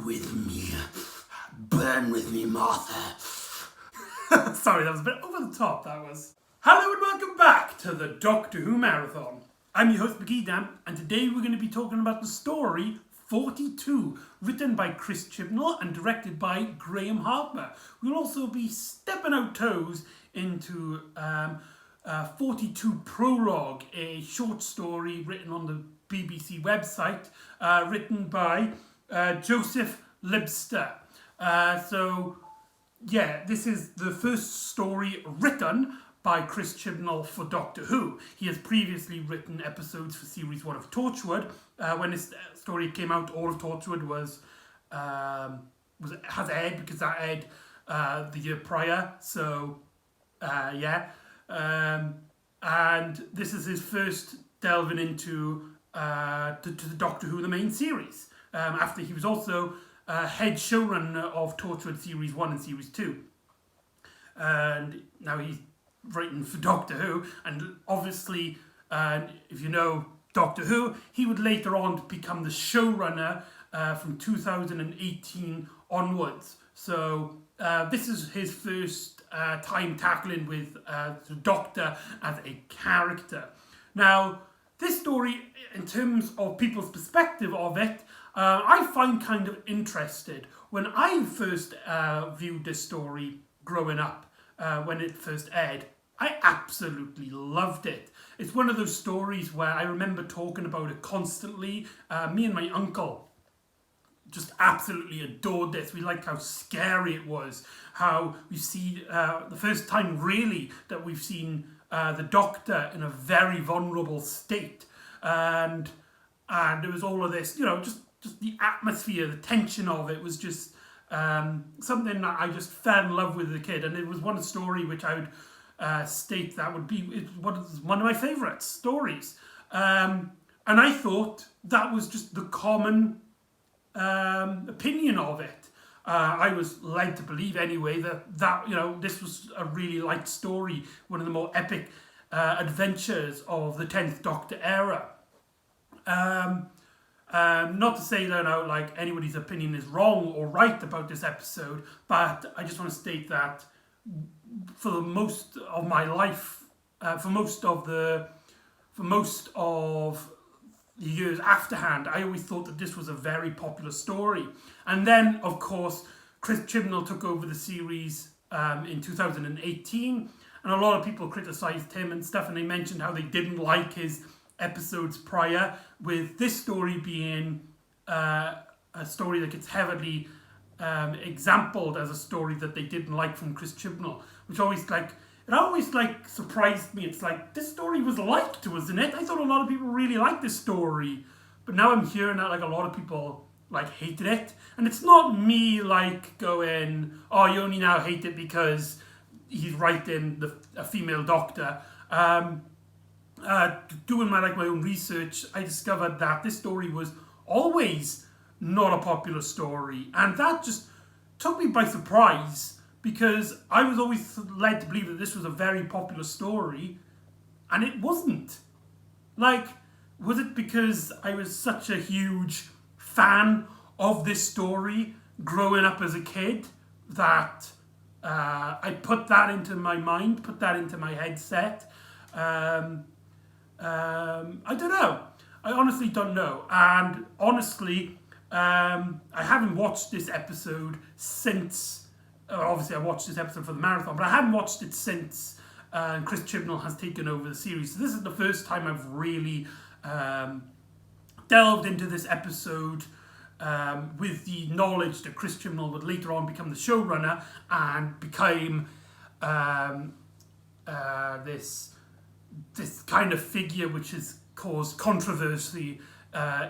with me. Burn with me, Martha. Sorry, that was a bit over the top, that was. Hello and welcome back to the Doctor Who Marathon. I'm your host McEdam, and today we're going to be talking about the story 42, written by Chris Chibnall and directed by Graham Harper. We'll also be stepping our toes into 42 Prologue, a short story written on the BBC website, written by Joseph Libster. This is the first story written by Chris Chibnall for Doctor Who. He has previously written episodes for Series 1 of Torchwood. When this story came out, all of Torchwood has aired, because that aired the year prior. And this is his first delving into to the Doctor Who, the main series. After he was also head showrunner of Torchwood Series 1 and Series 2. And now he's writing for Doctor Who, and obviously, if you know Doctor Who, he would later on become the showrunner from 2018 onwards. So this is his first time tackling with the Doctor as a character. Now, this story, in terms of people's perspective of it, I find kind of interested. When I first viewed this story growing up, when it first aired, I absolutely loved it. It's one of those stories where I remember talking about it constantly. Me and my uncle just absolutely adored this. We liked how scary it was, how we see the first time really that we've seen the Doctor in a very vulnerable state, and there was all of this, just the atmosphere, the tension of it was just something that I just fell in love with as a kid, and it was one story which I would state that would be one of my favourite stories. And I thought that was just the common opinion of it. I was led to believe anyway that this was a really liked story, one of the more epic adventures of the 10th Doctor era. Not to say that anybody's opinion is wrong or right about this episode, but I just want to state that for most of my life, for most of the years afterhand, I always thought that this was a very popular story. And then, of course, Chris Chibnall took over the series in 2018, and a lot of people criticised him and stuff, and they mentioned how they didn't like his episodes prior, with this story being a story that gets heavily exampled as a story that they didn't like from Chris Chibnall, which always surprised me. It's like, this story was liked, wasn't it? I thought a lot of people really liked this story, but now I'm hearing that a lot of people hated it, and it's not me going, oh, you only now hate it because he's writing a female Doctor. Doing my own research, I discovered that this story was always not a popular story, and that just took me by surprise, because I was always led to believe that this was a very popular story, and it wasn't. Was it because I was such a huge fan of this story growing up as a kid that I put that into my mind, put that into my headset? I don't know. I honestly don't know. And honestly, I haven't watched this episode since... obviously, I watched this episode for the marathon, but I haven't watched it since Chris Chibnall has taken over the series. So this is the first time I've really delved into this episode with the knowledge that Chris Chibnall would later on become the showrunner and became this kind of figure which has caused controversy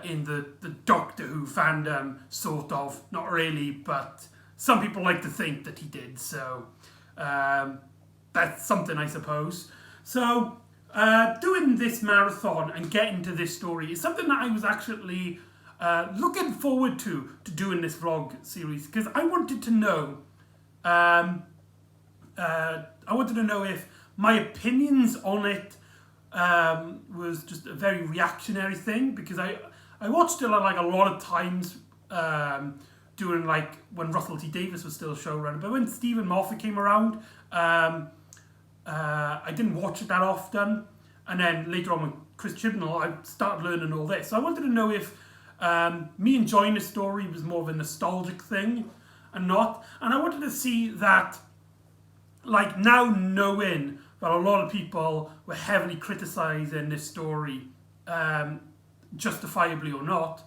in the Doctor Who fandom, sort of. Not really, but some people like to think that he did, so that's something, I suppose. So doing this marathon and getting to this story is something that I was actually looking forward to doing this vlog series, because I wanted to know if my opinions on it was just a very reactionary thing, because I watched it a lot of times during like when Russell T Davies was still showrunner. But when Stephen Moffat came around, I didn't watch it that often. And then later on with Chris Chibnall, I started learning all this. So I wanted to know if me enjoying the story was more of a nostalgic thing and not. And I wanted to see that, like, now knowing that a lot of people were heavily criticising this story, justifiably or not,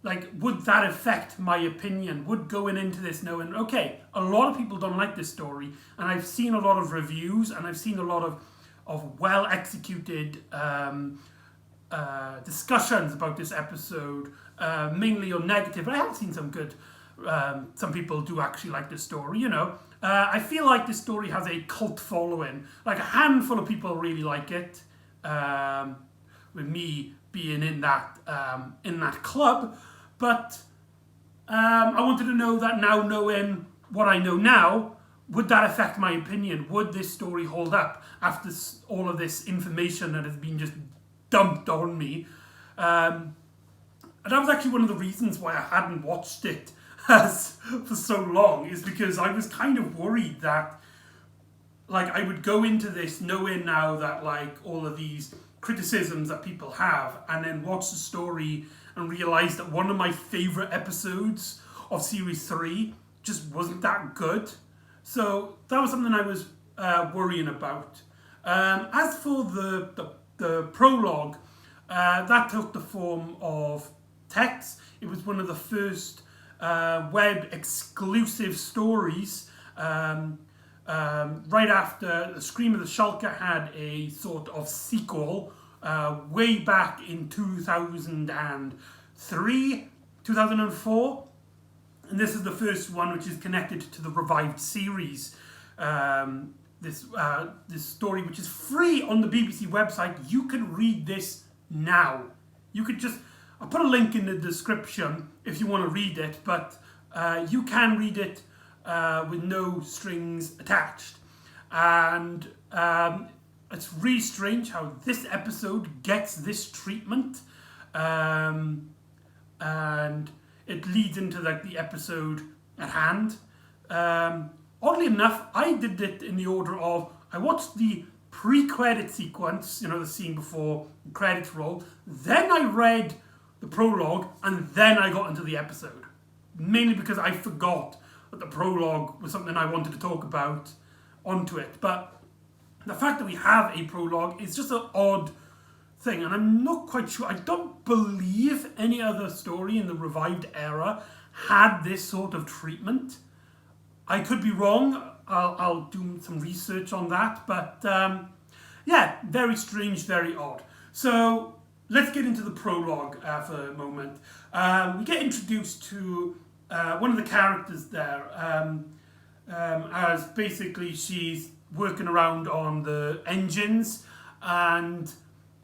like, would that affect my opinion? Would going into this knowing, okay, a lot of people don't like this story, and I've seen a lot of reviews, and I've seen a lot of well-executed discussions about this episode, mainly on negative, but I have seen some good, some people do actually like this story, you know. I feel like this story has a cult following. Like, a handful of people really like it, with me being in that club. But I wanted to know that now, knowing what I know now, would that affect my opinion? Would this story hold up after all of this information that has been just dumped on me? And that was actually one of the reasons why I hadn't watched it for so long, is because I was kind of worried that, like, I would go into this knowing now that, like, all of these criticisms that people have, and then watch the story and realise that one of my favourite episodes of Series 3 just wasn't that good. So that was something I was worrying about. As for the prologue, that took the form of text. It was one of the first web exclusive stories. Right after The Scream of the Shulker had a sort of sequel way back in 2003, 2004. And this is the first one which is connected to the revived series. This story, which is free on the BBC website. You can read this now. You could just... I'll put a link in the description if you want to read it, but you can read it with no strings attached. And it's really strange how this episode gets this treatment. And it leads into, like, the episode at hand. Oddly enough, I did it in the order of, I watched the pre-credit sequence, you know, the scene before the credits roll, then I read the prologue, and then I got into the episode. Mainly because I forgot that the prologue was something I wanted to talk about onto it. But the fact that we have a prologue is just an odd thing, and I'm not quite sure. I don't believe any other story in the revived era had this sort of treatment. I could be wrong. I'll do some research on that, but yeah, very strange, very odd. So let's get into the prologue for a moment. We get introduced to one of the characters there, as basically she's working around on the engines, and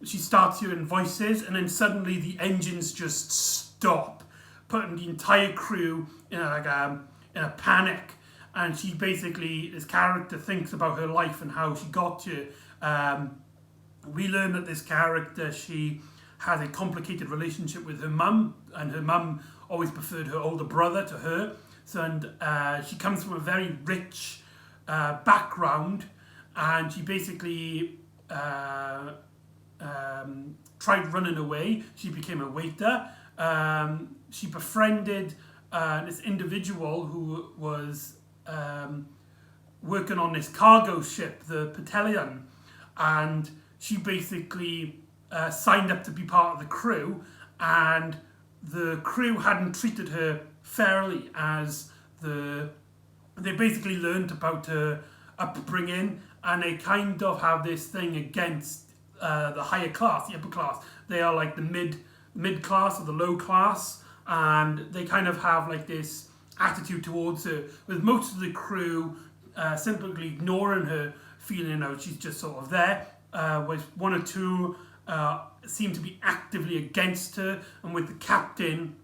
she starts hearing voices, and then suddenly the engines just stop, putting the entire crew in a panic. And she basically, this character thinks about her life and how she got to. We learn that this character, she has a complicated relationship with her mum, and her mum always preferred her older brother to her. So, and she comes from a very rich background, and she basically tried running away. She became a waiter. She befriended this individual who was working on this cargo ship, the Petellion, and she basically signed up to be part of the crew, and the crew hadn't treated her fairly, as they basically learned about her upbringing, and they kind of have this thing against the higher class, the upper class. They are like the mid class or the low class, and they kind of have like this attitude towards her, with most of the crew simply ignoring her, feeling out she's just sort of there, with one or two seem to be actively against her, and with the captain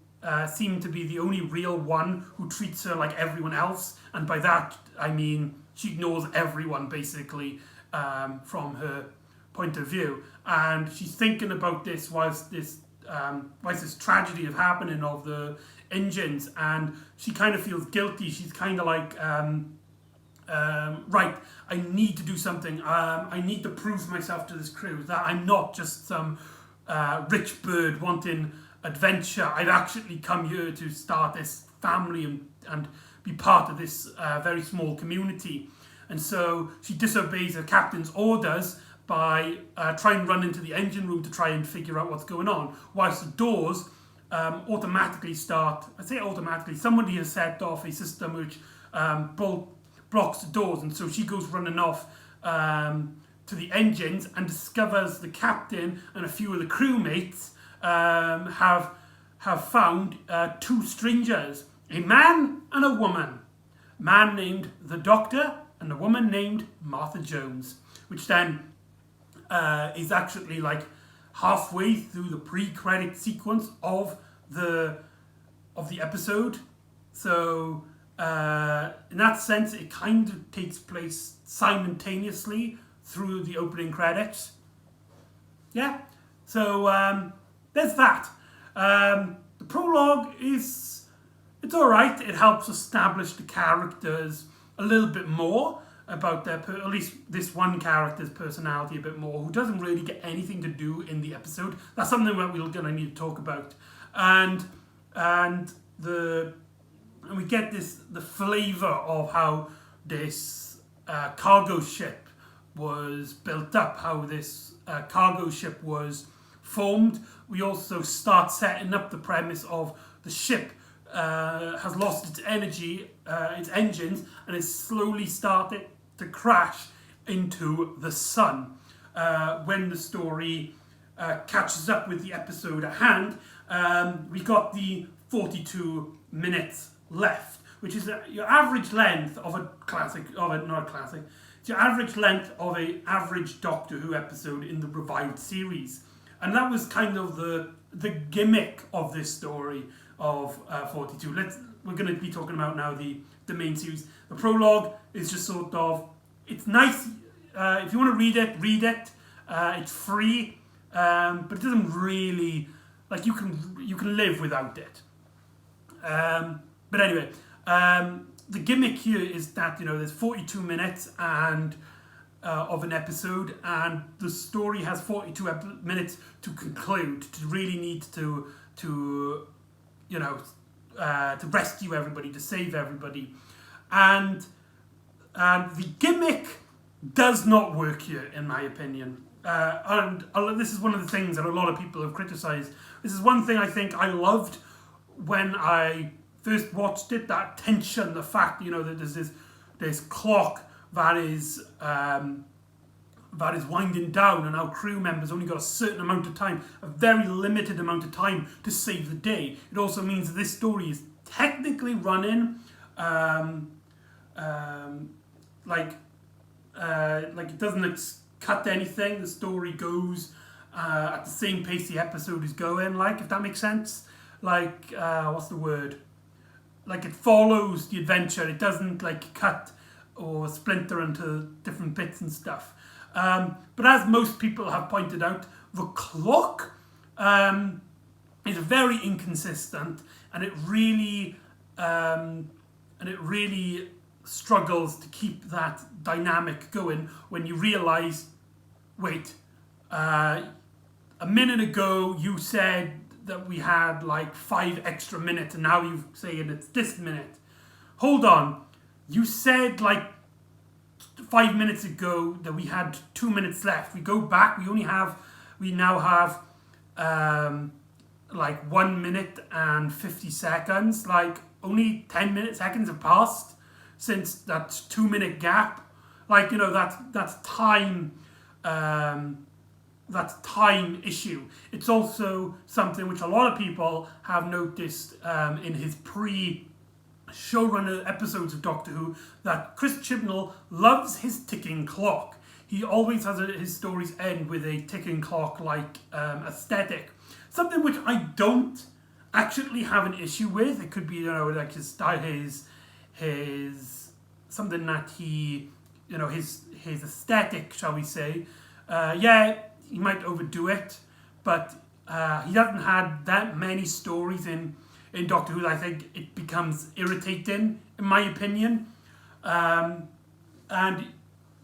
seem to be the only real one who treats her like everyone else, and by that I mean she ignores everyone basically, from her point of view. And she's thinking about this whilst this this tragedy of happening of the engines, and she kind of feels guilty. She's kind of like, right, I need to do something. I need to prove myself to this crew that I'm not just some rich bird wanting adventure. I've actually come here to start this family and be part of this very small community. And so she disobeys her captain's orders by trying to run into the engine room to try and figure out what's going on, whilst the doors automatically start. I say automatically, somebody has set off a system which blocks the doors, and so she goes running off to the engines and discovers the captain and a few of the crewmates have found two strangers, a man and a woman. A man named the Doctor and a woman named Martha Jones, which then is actually like halfway through the pre-credit sequence of the episode. So in that sense, it kind of takes place simultaneously through the opening credits. Yeah, so there's that. The prologue it's alright. It helps establish the characters a little bit more about their, at least this one character's personality a bit more, who doesn't really get anything to do in the episode. That's something that we're going to need to talk about. And we get the flavour of how this cargo ship was built up, how this cargo ship was formed. We also start setting up the premise of the ship has lost its energy, its engines, and is slowly starting to crash into the sun. When the story catches up with the episode at hand, we got the 42 minutes left, which is your average length of a classic, not a classic, it's your average length of an average Doctor Who episode in the revived series. And that was kind of the gimmick of this story of 42. We're going to be talking about now the main series. The prologue is just sort of, it's nice. If you want to read it. It's free, but it doesn't really, like, you can live without it. But anyway, the gimmick here is that, there's 42 minutes and of an episode, and the story has 42 minutes to conclude, to really need to rescue everybody, to save everybody. And the gimmick does not work here, in my opinion. And this is one of the things that a lot of people have criticised. This is one thing I think I loved when I first watched it, that tension, the fact, that there's this clock that is winding down, and our crew members only got a certain amount of time, a very limited amount of time to save the day. It also means that this story is technically running like it doesn't cut anything. The story goes at the same pace the episode is going, if that makes sense. What's the word? It follows the adventure. It doesn't cut or splinter into different bits and stuff. But as most people have pointed out, the clock is very inconsistent, and it really struggles to keep that dynamic going when you realise, wait, a minute ago you said that we had 5 extra minutes, and now you're saying it's this minute. Hold on, you said 5 minutes ago that we had 2 minutes left. We go back, we now have 1 minute and 50 seconds. Only 10 seconds have passed since that 2-minute gap. That's time. That's time issue. It's also something which a lot of people have noticed in his showrunner episodes of Doctor Who, that Chris Chibnall loves his ticking clock. He always has his stories end with a ticking clock aesthetic. Something which I don't actually have an issue with. It cocould be, his style, his something that he, his aesthetic, shall we say. He might overdo it, but he hasn't had that many stories in Doctor Who. I think it becomes irritating, in my opinion. And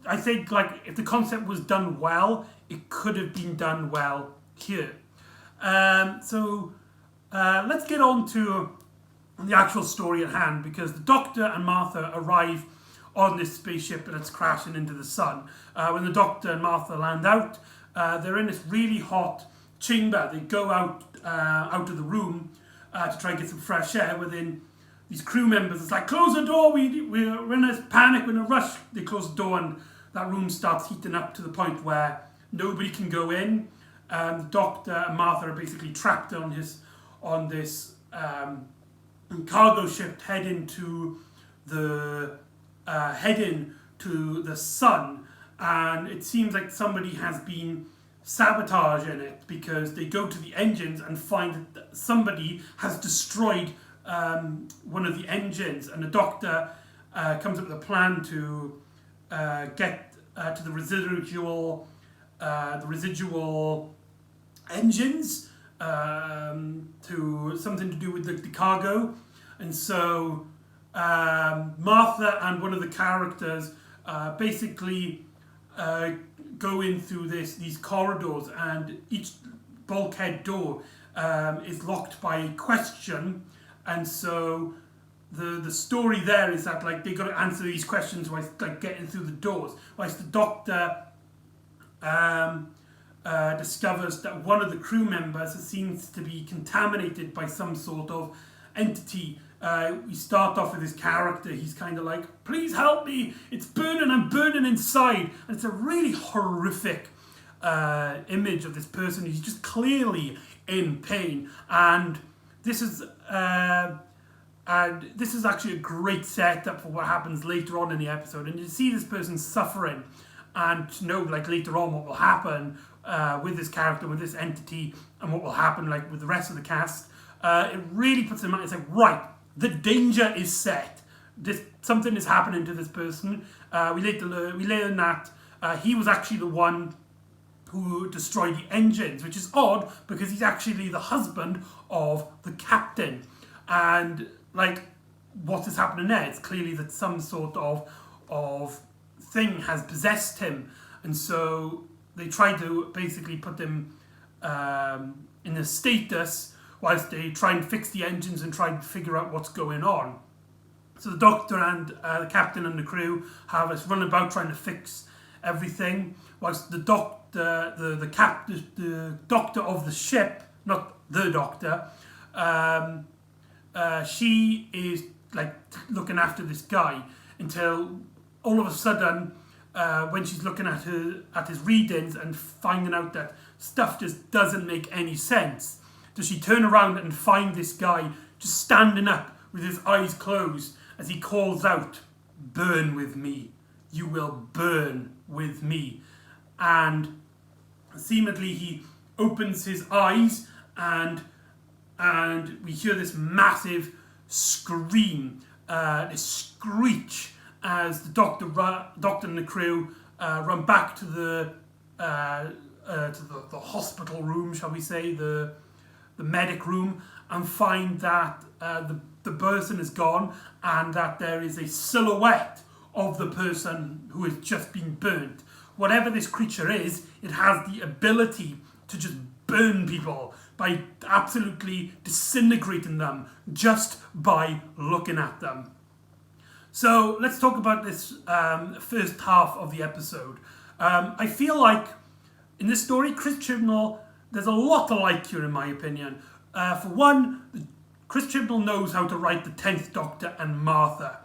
I think like if the concept was done well, it could have been done well here. So let's get on to the actual story at hand, because the Doctor and Martha arrive on this spaceship and it's crashing into the sun. When the Doctor and Martha land out, they're in this really hot chamber. They go out of the room to try and get some fresh air. Within these crew members, it's like, close the door, we're in a panic, we're in a rush. They close the door and that room starts heating up to the point where nobody can go in. The Doctor and Martha are basically trapped on this cargo ship heading to the sun, and it seems like somebody has been sabotaging it, because they go to the engines and find that somebody has destroyed one of the engines, and the Doctor comes up with a plan to get to the residual engines, to something to do with the cargo. And so Martha and one of the characters basically go in through these corridors, and each bulkhead door is locked by a question. And so the story there is that like they got to answer these questions whilst like getting through the doors, whilst the Doctor discovers that one of the crew members seems to be contaminated by some sort of entity. We start off with this character, he's kind of like, please help me, it's burning, I'm burning inside. And it's a really horrific image of this person who's just clearly in pain. And this is actually a great setup for what happens later on in the episode. And you see this person suffering, and to know like later on what will happen with this character, with this entity, and what will happen like with the rest of the cast. It really puts in mind, it's like, right, the danger is set. Something is happening to this person. We learn that he was actually the one who destroyed the engines, which is odd because he's actually the husband of the captain. And like, what is happening there? It's clearly that some sort of thing has possessed him, and so they try to basically put him in a status whilst they try and fix the engines and try and figure out what's going on. So the Doctor and the captain and the crew have us run about trying to fix everything, whilst the Doctor, the Doctor of the ship, not the Doctor, she is like looking after this guy until all of a sudden, when she's looking at his readings and finding out that stuff just doesn't make any sense, does she turn around and find this guy just standing up with his eyes closed as he calls out, "Burn with me, you will burn with me." And seemingly he opens his eyes, and we hear this massive scream, this screech, as the Doctor and the crew run back to the hospital room, shall we say, the medic room, and find that the person is gone, and that there is a silhouette of the person who has just been burnt. Whatever this creature is, it has the ability to just burn people by absolutely disintegrating them just by looking at them. So let's talk about this first half of the episode. I feel like in this story, Chris Chibnall, there's a lot to like here in my opinion. For one, Chris Chibnall knows how to write the 10th Doctor and Martha.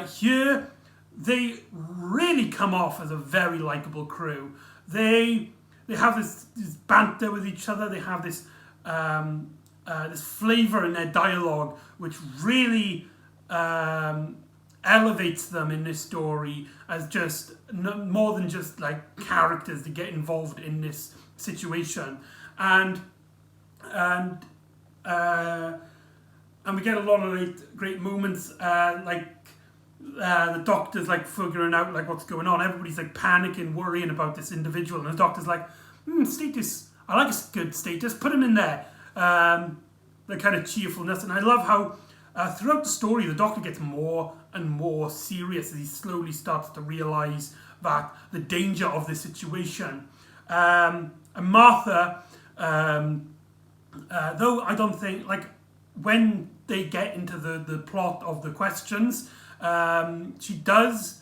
Here, they really come off as a very likeable crew. They have this banter with each other. They have this flavour in their dialogue, which really elevates them in this story as just more than just like characters that get involved in this situation, and we get a lot of great moments, the Doctor's like figuring out like what's going on. Everybody's like panicking, worrying about this individual, and the Doctor's like, status, I like a good status. Put him in there. The kind of cheerfulness, and I love how throughout the story the Doctor gets more and more serious as he slowly starts to realise that the danger of this situation. And Martha, though I don't think, like, when they get into the plot of the questions, she does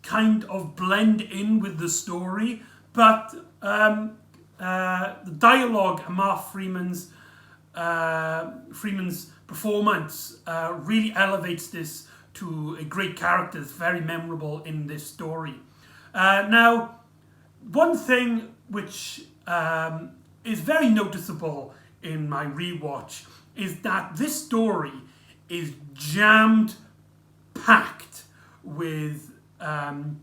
kind of blend in with the story, but the dialogue and Mark Freeman's performance really elevates this to a great character that's very memorable in this story. Now, one thing which is very noticeable in my rewatch is that this story is jammed packed with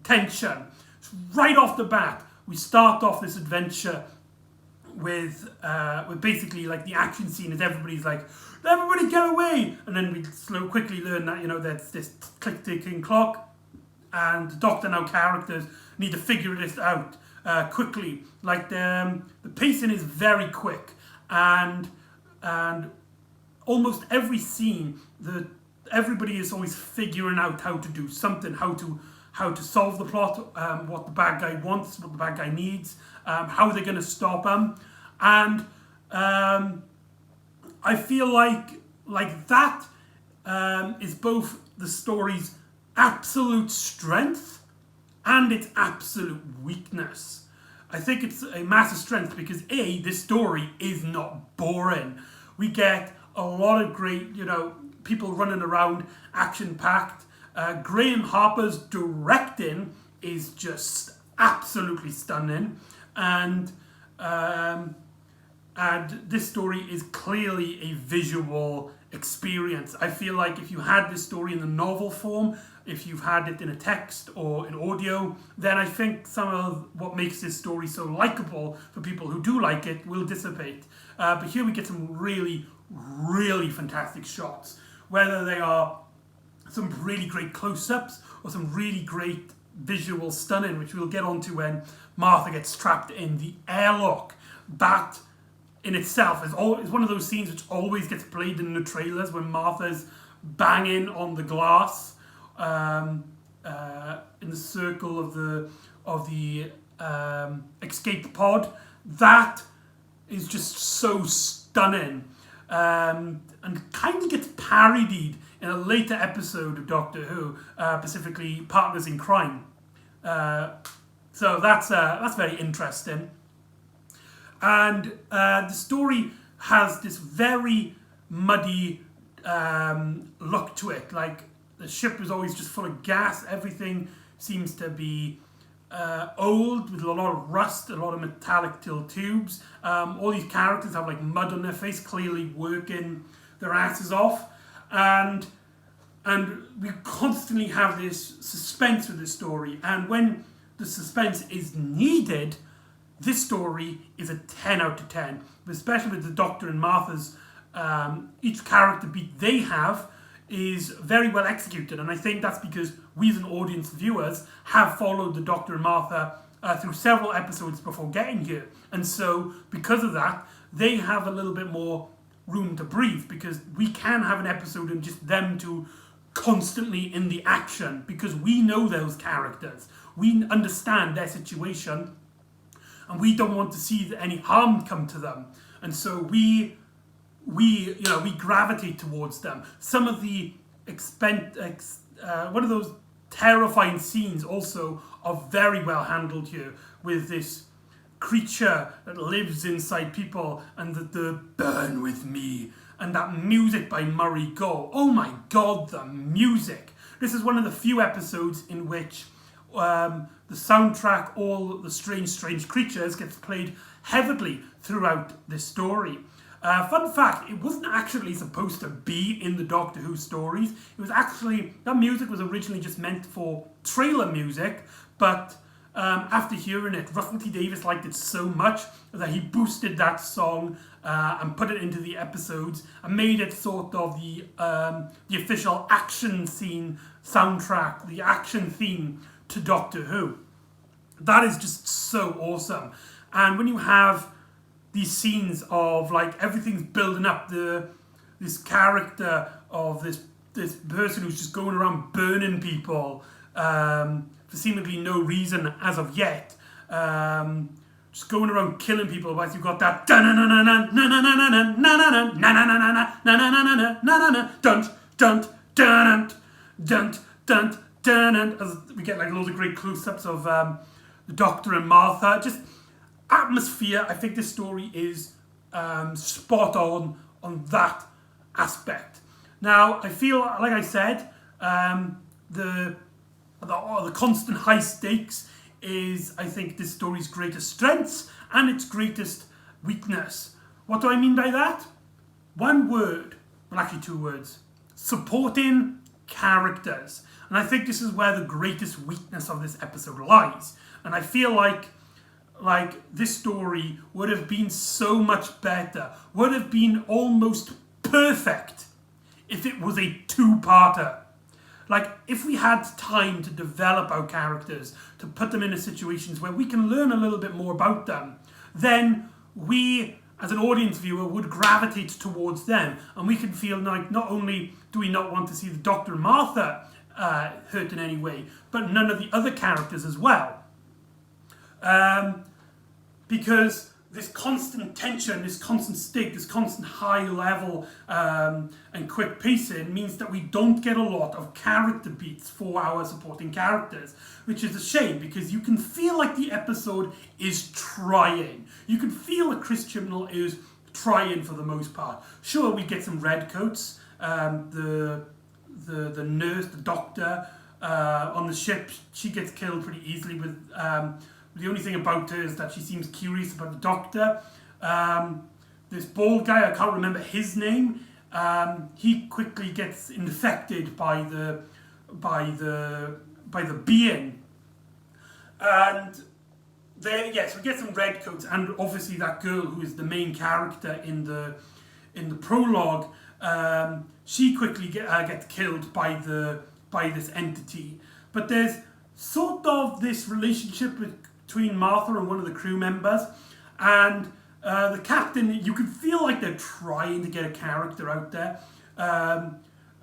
tension. Right off the bat, we start off this adventure with basically like the action scene is everybody's like, everybody get away, and then we quickly learn that, you know, that's this click-ticking clock, and the Doctor and our characters need to figure this out quickly. Like the pacing is very quick, and almost every scene, everybody is always figuring out how to do something, how to solve the plot, what the bad guy wants, what the bad guy needs, how they're going to stop him, and I feel like that is both the story's absolute strength and its absolute weakness. I think it's a massive strength because this story is not boring. We get a lot of great, you know, people running around, action-packed. Graham Harper's directing is just absolutely stunning, and this story is clearly a visual experience. I feel like if you had this story in the novel form, if you've had it in a text or in audio, then I think some of what makes this story so likable for people who do like it will dissipate. But here we get some really, really fantastic shots, whether they are some really great close-ups or some really great visual stunning, which we'll get onto when Martha gets trapped in the airlock. That in itself is one of those scenes which always gets played in the trailers when Martha's banging on the glass in the circle of the escape pod. That is just so stunning, and kind of gets parodied in a later episode of Doctor Who, specifically Partners in Crime. So that's very interesting. And the story has this very muddy look to it. Like, the ship is always just full of gas. Everything seems to be old, with a lot of rust, a lot of metallic tubes. All these characters have like mud on their face, clearly working their asses off. And we constantly have this suspense with this story. And when the suspense is needed, this story is a 10 out of 10, especially with the Doctor and Martha's, each character beat they have is very well executed, and I think that's because we as an audience viewers have followed the Doctor and Martha through several episodes before getting here, and so because of that, they have a little bit more room to breathe, because we can have an episode and just them two constantly in the action, because we know those characters, we understand their situation, and we don't want to see any harm come to them, and so we gravitate towards them. Some of the one of those terrifying scenes also are very well handled here, with this creature that lives inside people, and the burn with me, and that music by Murray Gold. Oh my god, the music! This is one of the few episodes in which the soundtrack, All the Strange Creatures, gets played heavily throughout this story. Fun fact, it wasn't actually supposed to be in the Doctor Who stories. It was actually, that music was originally just meant for trailer music, but after hearing it, Russell T Davies liked it so much that he boosted that song and put it into the episodes and made it sort of the official action scene soundtrack, the action theme to Doctor Who. That is just so awesome. And when you have these scenes of like everything's building up. This character of this person who's just going around burning people for seemingly no reason as of yet. Just going around killing people, whilst you've got that as we get like loads of great close-ups of the Doctor and Martha. Just atmosphere. I think this story is spot on that aspect. Now, I feel, like I said, the constant high stakes is, I think, this story's greatest strengths and its greatest weakness. What do I mean by that? One word, well actually two words. Supporting characters. And I think this is where the greatest weakness of this episode lies. And I feel like this story would have been so much better, would have been almost perfect if it was a two-parter. Like, if we had time to develop our characters, to put them into situations where we can learn a little bit more about them, then we, as an audience viewer, would gravitate towards them. And we can feel like not only do we not want to see the Doctor and Martha hurt in any way, but none of the other characters as well. Because this constant tension, this constant stake, this constant high level and quick pacing means that we don't get a lot of character beats for our supporting characters, which is a shame because you can feel like the episode is trying. You can feel that Chris Chibnall is trying for the most part. Sure, we get some redcoats, the nurse, the doctor on the ship, she gets killed pretty easily with... the only thing about her is that she seems curious about the Doctor. This bald guy, I can't remember his name. He quickly gets infected by the being, and yes, we get some redcoats, and obviously that girl who is the main character in the prologue. She quickly gets killed by this entity. But there's sort of this relationship between Martha and one of the crew members, and the captain. You can feel like they're trying to get a character out there.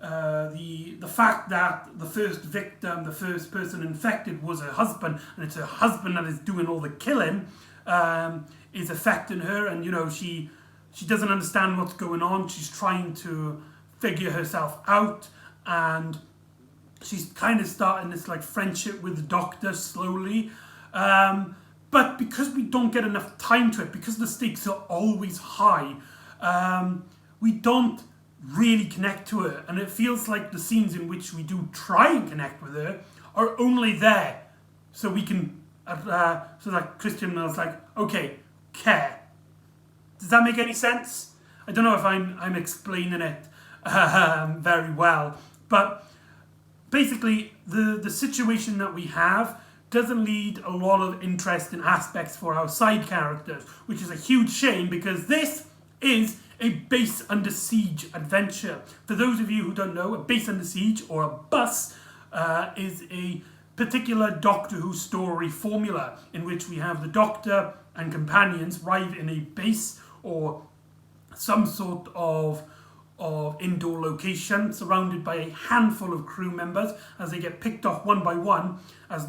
The fact that the first victim, the first person infected, was her husband, and it's her husband that is doing all the killing, is affecting her, and she doesn't understand what's going on. She's trying to figure herself out, and she's kind of starting this like friendship with the Doctor slowly. But because we don't get enough time to it, because the stakes are always high, we don't really connect to her. And it feels like the scenes in which we do try and connect with her are only there so we can, so that Christian is like, okay, care. Does that make any sense? I don't know if I'm explaining it very well, but basically the situation that we have doesn't lead a lot of interesting aspects for our side characters, which is a huge shame because this is a base under siege adventure. For those of you who don't know, a base under siege or a bus is a particular Doctor Who story formula in which we have the Doctor and companions arrive in a base or some sort of indoor location surrounded by a handful of crew members as they get picked off one by one as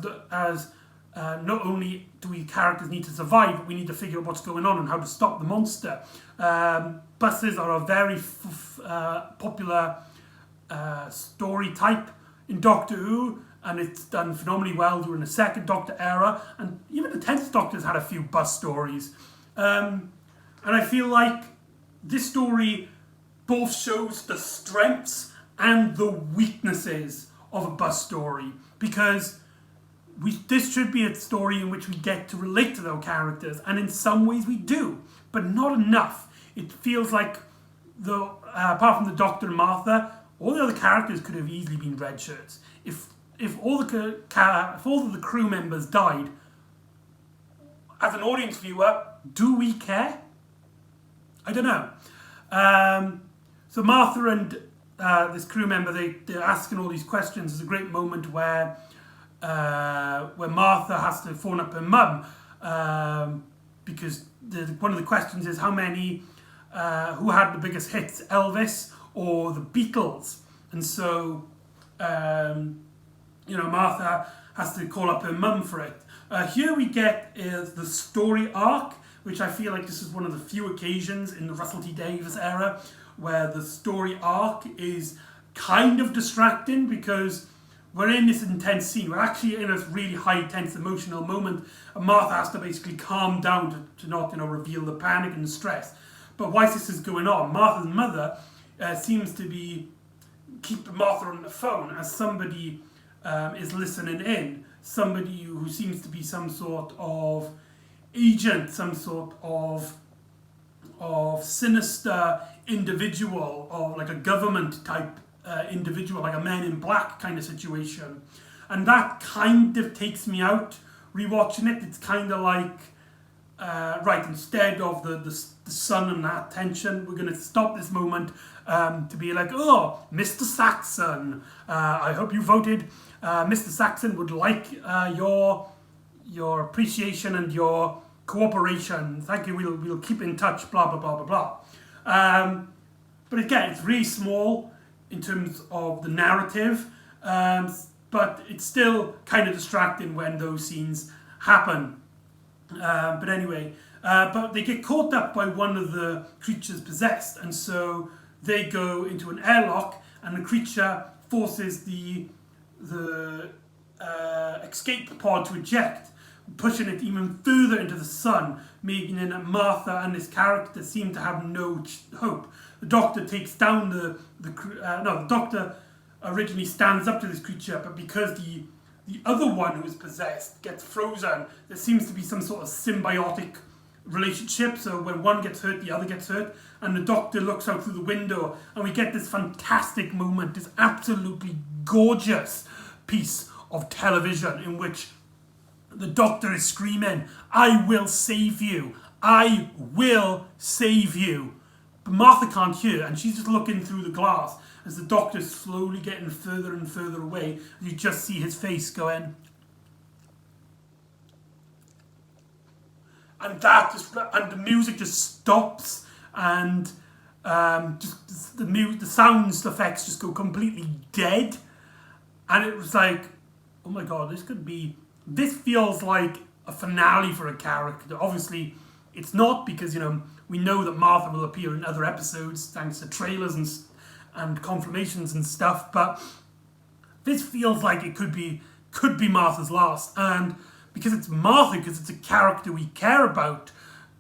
not only do we characters need to survive, but we need to figure out what's going on and how to stop the monster. Buses are a very popular story type in Doctor Who, and it's done phenomenally well during the second Doctor era, and even the 10th Doctor's had a few bus stories. And I feel like this story both shows the strengths and the weaknesses of a bus story, because this should be a story in which we get to relate to those characters, and in some ways we do, but not enough. It feels like, apart from the Doctor and Martha, all the other characters could have easily been red shirts. If all of the crew members died, as an audience viewer, do we care? I don't know. So Martha and this crew member, they're asking all these questions. There's a great moment where Martha has to phone up her mum because one of the questions is how many, who had the biggest hits, Elvis or the Beatles? And so, Martha has to call up her mum for it. Here we get is the story arc, which I feel like this is one of the few occasions in the Russell T Davies era where the story arc is kind of distracting, because we're in this intense scene. We're actually in a really high, tense, emotional moment, and Martha has to basically calm down to not, reveal the panic and the stress. But whilst this is going on, Martha's mother seems to be keeping Martha on the phone as somebody is listening in. Somebody who seems to be some sort of agent, some sort of sinister individual, or like a government type individual, like a Men in Black kind of situation. And that kind of takes me out rewatching it. It's kind of like, right, instead of the son and that tension, we're going to stop this moment to be like, oh, Mr. Saxon, I hope you voted. Mr. Saxon would like your appreciation and your cooperation. Thank you, we'll keep in touch, blah, blah, blah, blah, blah. But again, it's really small in terms of the narrative, but it's still kind of distracting when those scenes happen. But anyway, but they get caught up by one of the creatures possessed, and so they go into an airlock, and the creature forces the escape pod to eject, pushing it even further into the sun, making that Martha and this character seem to have no hope. The Doctor takes down the Doctor originally stands up to this creature, but because the other one who is possessed gets frozen, there seems to be some sort of symbiotic relationship, so when one gets hurt, the other gets hurt, and the Doctor looks out through the window, and we get this fantastic moment, this absolutely gorgeous piece of television in which the Doctor is screaming, "I will save you! I will save you!" But Martha can't hear, and she's just looking through the glass as the Doctor's slowly getting further and further away. You just see his face going, and the music just stops, and just the sounds effects just go completely dead, and it was like, oh my god, this feels like a finale for a character. Obviously, it's not, because we know that Martha will appear in other episodes thanks to trailers and confirmations and stuff, but this feels like it could be Martha's last, and because it's Martha, because it's a character we care about,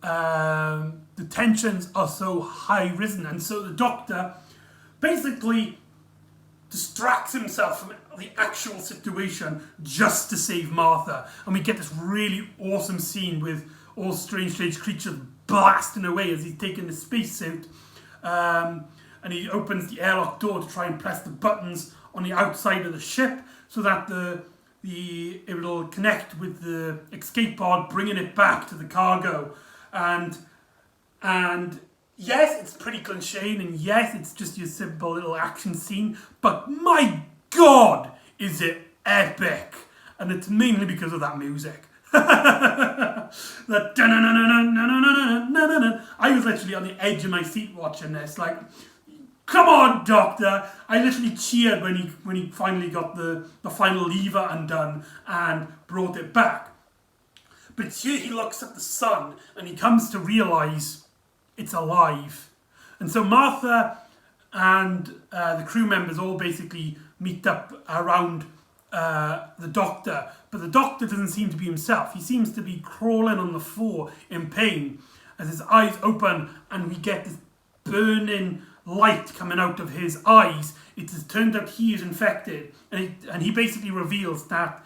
the tensions are so high risen, and so the Doctor basically distracts himself from the actual situation just to save Martha, and we get this really awesome scene with all strange creatures blasting away as he's taking the spacesuit, and he opens the airlock door to try and press the buttons on the outside of the ship so that it will connect with the escape pod, bringing it back to the cargo. And yes, it's pretty cliched, and yes, it's just your simple little action scene, but my god, is it epic! And it's mainly because of that music. I was literally on the edge of my seat watching this, like, come on, Doctor! I literally cheered when he finally got the final lever undone and brought it back. But it's here he looks at the sun and he comes to realise it's alive. And so Martha and the crew members all basically meet up around the Doctor. But the Doctor doesn't seem to be himself. He seems to be crawling on the floor in pain as his eyes open, and we get this burning light coming out of his eyes. It has turned out he is infected, and he basically reveals that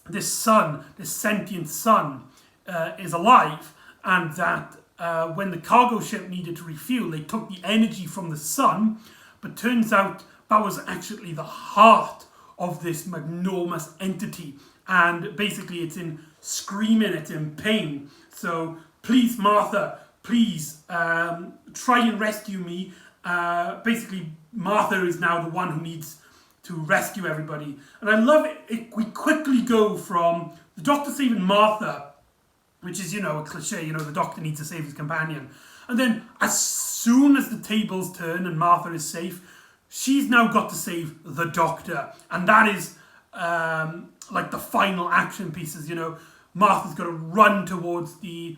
this sentient sun, is alive, and that when the cargo ship needed to refuel, they took the energy from the sun, but turns out that was actually the heart of this magnomous entity, and basically it's in screaming, it's in pain. So please, Martha, please try and rescue me. Basically, Martha is now the one who needs to rescue everybody. And I love it. We quickly go from the Doctor saving Martha which is, a cliche, the doctor needs to save his companion. And then as soon as the tables turn and Martha is safe, she's now got to save the doctor. And that is like the final action pieces, Martha's got to run towards the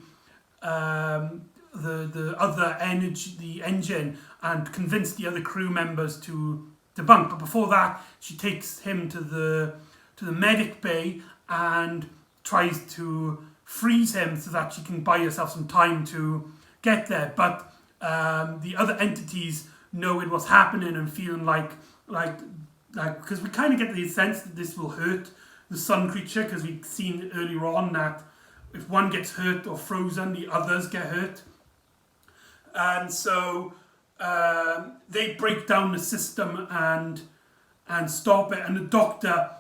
other engine and convince the other crew members to debunk. But before that, she takes him to the medic bay and tries to freeze him so that she can buy herself some time to get there. But the other entities knowing what's happening and feeling like because we kind of get the sense that this will hurt the sun creature, because we've seen earlier on that if one gets hurt or frozen, the others get hurt. And so they break down the system and stop it. And the doctor,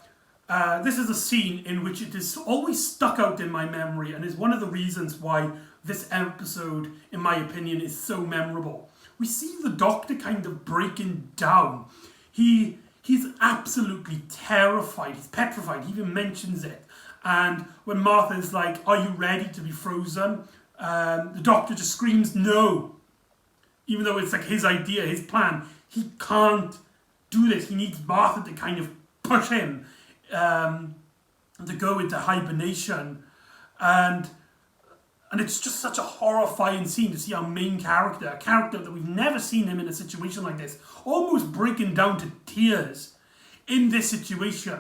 this is a scene in which it is always stuck out in my memory and is one of the reasons why this episode, in my opinion, is so memorable. We see the doctor kind of breaking down. He's absolutely terrified. He's petrified. He even mentions it. And when Martha's like, "Are you ready to be frozen?" The doctor just screams, "No." Even though it's like his idea, his plan. He can't do this. He needs Martha to kind of push him to go into hibernation. And it's just such a horrifying scene to see our main character, a character that we've never seen him in a situation like this, almost breaking down to tears in this situation.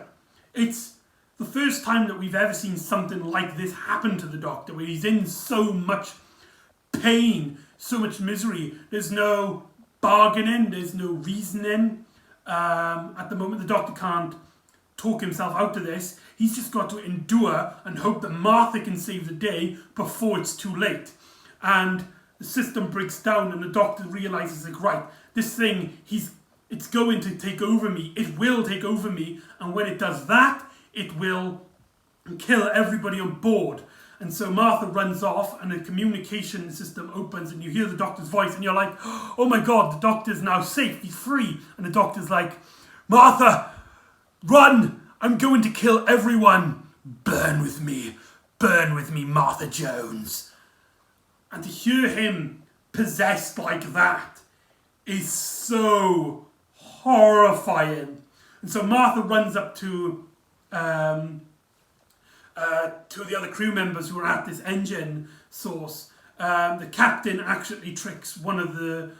It's the first time that we've ever seen something like this happen to the doctor, where he's in so much pain, so much misery. There's no bargaining, there's no reasoning. At the moment, the doctor can't talk himself out of this. He's just got to endure and hope that Martha can save the day before it's too late. And the system breaks down and the doctor realizes, like, right, this thing, it's going to take over me. It will take over me. And when it does that, it will kill everybody on board. And so Martha runs off and the communication system opens and you hear the doctor's voice and you're like, "Oh my God, the doctor's now safe. He's free." And the doctor's like, "Martha, run! I'm going to kill everyone. Burn with me, Martha Jones." And to hear him possessed like that is so horrifying. And so Martha runs up to the other crew members who are at this engine source. The captain actually tricks one of the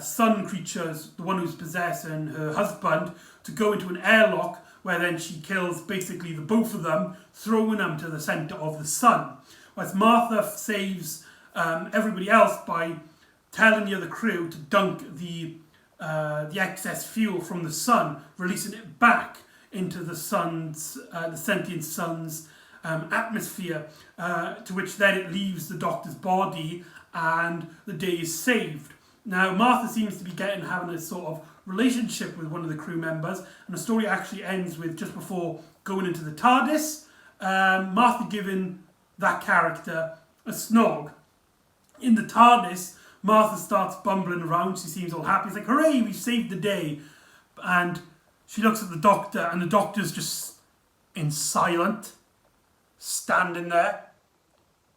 sun creatures, the one who's possessed, and her husband, to go into an airlock, where then she kills basically the both of them, throwing them to the centre of the sun. Whilst Martha saves everybody else by telling the other crew to dunk the excess fuel from the sun, releasing it back into the sentient sun's atmosphere, to which then it leaves the doctor's body and the day is saved. Now, Martha seems to be having a sort of relationship with one of the crew members, and the story actually ends with, just before going into the TARDIS, Martha giving that character a snog. In the TARDIS, Martha starts bumbling around. She seems all happy. It's like, "Hooray, we've saved the day." And she looks at the doctor, and the doctor's just in silent, standing there.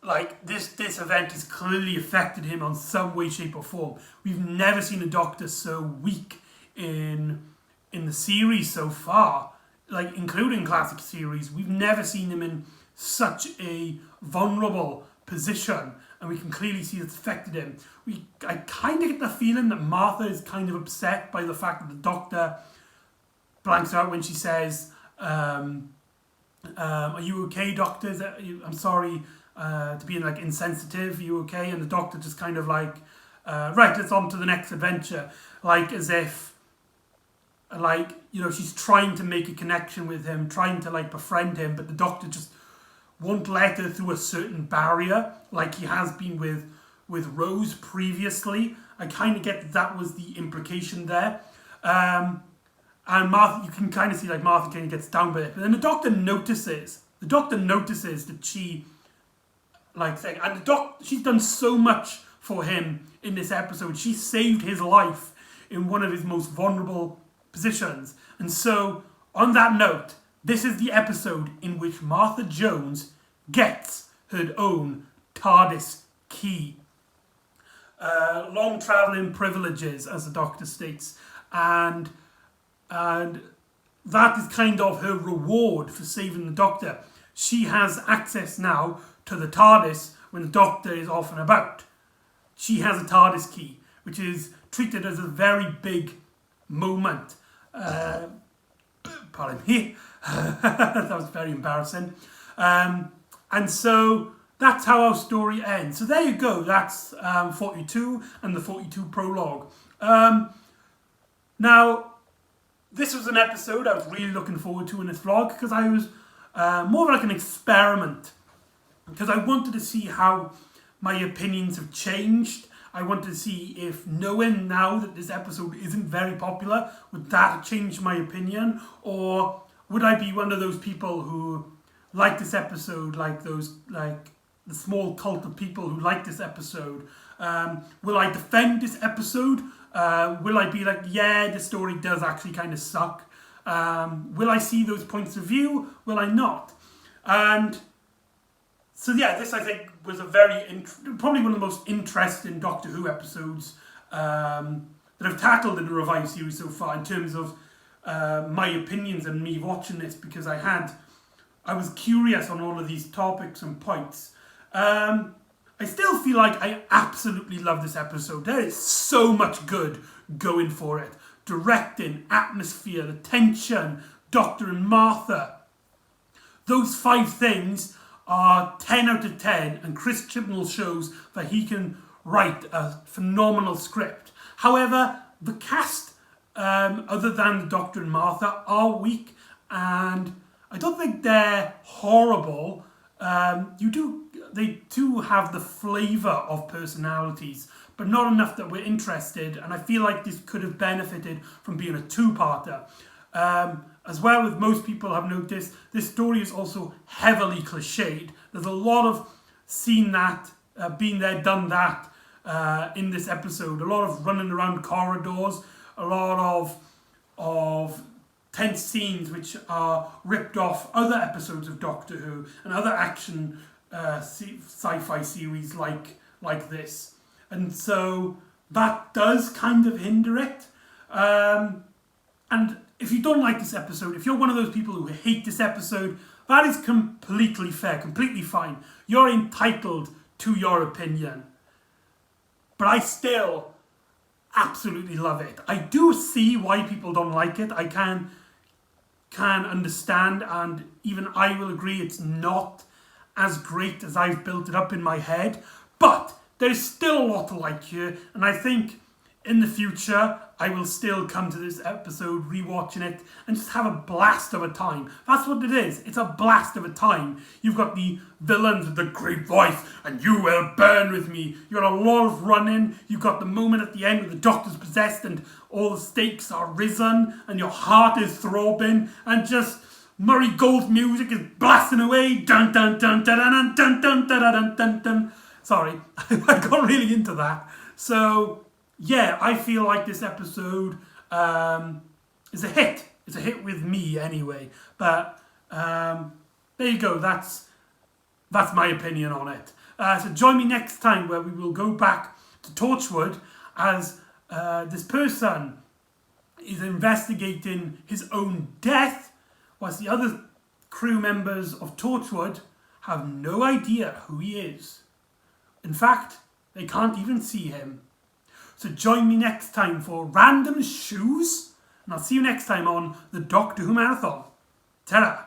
Like, this event has clearly affected him on some way, shape or form. We've never seen a doctor so weak in the series so far, like including classic series. We've never seen him in such a vulnerable position, and we can clearly see it's affected him. I kind of get the feeling that Martha is kind of upset by the fact that the doctor blanks out when she says, "Are you okay, doctor? I'm sorry to be like insensitive. Are you okay?" And the doctor just kind of like, "Right, let's on to the next adventure," like as if, like, she's trying to make a connection with him, trying to like befriend him, but the doctor just won't let her through a certain barrier, like he has been with Rose previously. I kind of get that was the implication there. And Martha, you can kind of see like Martha kind of gets down by it, but then the doctor notices that she, like, saying, and she's done so much for him in this episode. She saved his life in one of his most vulnerable positions. And so, on that note, this is the episode in which Martha Jones gets her own TARDIS key. Long travelling privileges, as the Doctor states, and that is kind of her reward for saving the Doctor. She has access now to the TARDIS when the Doctor is off and about. She has a TARDIS key, which is treated as a very big moment. Pardon me. That was very embarrassing. And so that's how our story ends. So there you go. That's 42 and the 42 prologue. Now, this was an episode I was really looking forward to in this vlog because I was more like an experiment. Because I wanted to see how my opinions have changed. I wanted to see if, knowing now that this episode isn't very popular, would that change my opinion? Or would I be one of those people who like this episode, like the small cult of people who like this episode? Will I defend this episode? Will I be like, yeah, the story does actually kind of suck? Will I see those points of view? Will I not? And so yeah, this I think was a probably one of the most interesting Doctor Who episodes that I've tackled in the revived series so far in terms of my opinions and me watching this, because I was curious on all of these topics and points. I still feel like I absolutely love this episode. There is so much good going for it. Directing, atmosphere, the tension, Doctor and Martha. Those 5 things are 10 out of 10, and Chris Chibnall shows that he can write a phenomenal script. However, the cast, other than the Doctor and Martha, are weak, and I don't think they're horrible. They do have the flavour of personalities, but not enough that we're interested, and I feel like this could have benefited from being a 2-parter. As well, as most people have noticed, this story is also heavily cliched. There's a lot of seen that, been there, done that in this episode. A lot of running around corridors, a lot of tense scenes which are ripped off other episodes of Doctor Who and other action sci-fi series like this. And so that does kind of hinder it. And if you don't like this episode, if you're one of those people who hate this episode, that is completely fair, completely fine. You're entitled to your opinion. But I still absolutely love it. I do see why people don't like it. I can understand, and even I will agree it's not as great as I've built it up in my head. But there's still a lot to like here, and I think in the future, I will still come to this episode, rewatching it, and just have a blast of a time. That's what it is. It's a blast of a time. You've got the villains with the great voice, and you will burn with me. You've got a lot of running. You've got the moment at the end where the Doctor's possessed and all the stakes are risen, and your heart is throbbing, and just Murray Gold's music is blasting away. Dun dun dun dun dun dun dun dun dun dun dun. Sorry, I got really into that. So yeah, I feel like this episode is a hit. It's a hit with me anyway. But there you go. That's my opinion on it. So join me next time where we will go back to Torchwood as this person is investigating his own death, whilst the other crew members of Torchwood have no idea who he is. In fact, they can't even see him. So join me next time for Random Shoes, and I'll see you next time on the Doctor Who Marathon. Ta-ra!